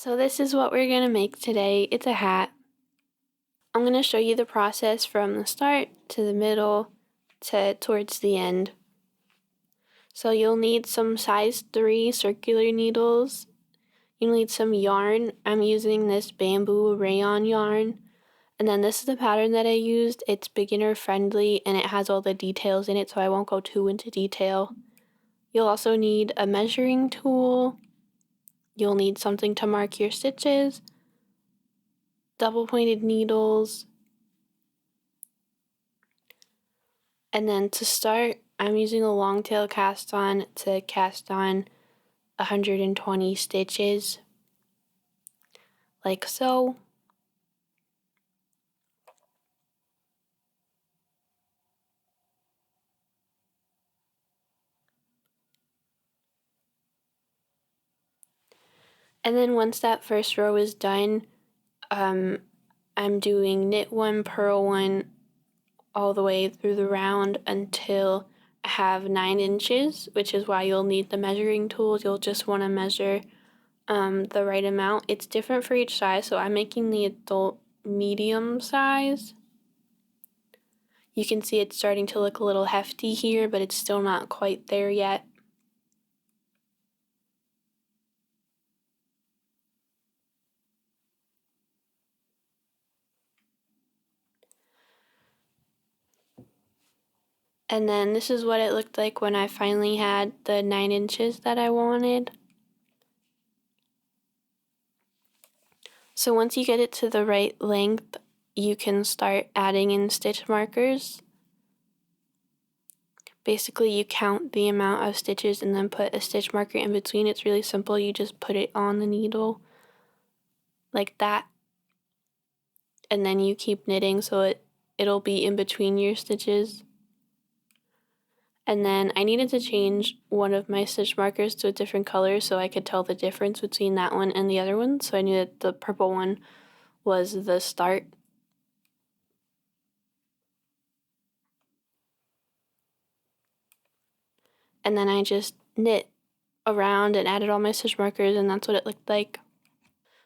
So this is what we're going to make today. It's a hat. I'm going to show you the process from the start to the middle to towards the end. So you'll need some size 3 circular needles. You'll need some yarn. I'm using this bamboo rayon yarn. And then this is the pattern that I used. It's beginner friendly and it has all the details in it, so I won't go too into detail. You'll also need a measuring tool. You'll need something to mark your stitches, double pointed needles, and then to start, I'm using a long tail cast on to cast on 120 stitches, like so. And then once that first row is done, I'm doing knit 1, purl 1, all the way through the round until I have 9 inches, which is why you'll need the measuring tools. You'll just want to measure the right amount. It's different for each size, so I'm making the adult medium size. You can see it's starting to look a little hefty here, but it's still not quite there yet. And then this is what it looked like when I finally had the 9 inches that I wanted. So once you get it to the right length, you can start adding in stitch markers. Basically, you count the amount of stitches and then put a stitch marker in between. It's really simple. You just put it on the needle like that. And then you keep knitting so it'll be in between your stitches. And then I needed to change one of my stitch markers to a different color so I could tell the difference between that one and the other one. So I knew that the purple one was the start. And then I just knit around and added all my stitch markers, and that's what it looked like.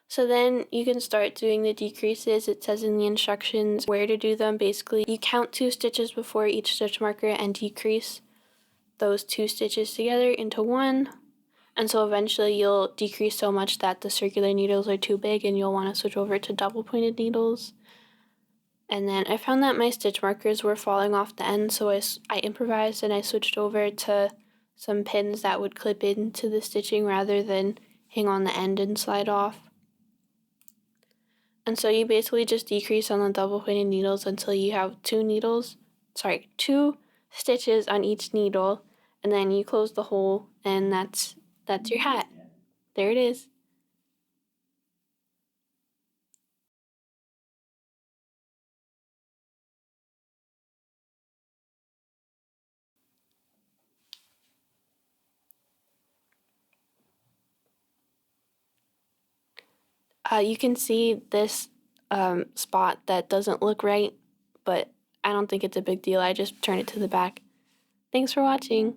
So then you can start doing the decreases. It says in the instructions where to do them. Basically, you count 2 stitches before each stitch marker and decrease those 2 stitches together into 1. And so eventually you'll decrease so much that the circular needles are too big and you'll want to switch over to double pointed needles. And then I found that my stitch markers were falling off the end, so I improvised and I switched over to some pins that would clip into the stitching rather than hang on the end and slide off. And so you basically just decrease on the double pointed needles until you have 2 stitches on each needle, and then you close the hole, and that's your hat. There it is. You can see this spot that doesn't look right, but I don't think it's a big deal. I just turn it to the back. Thanks for watching.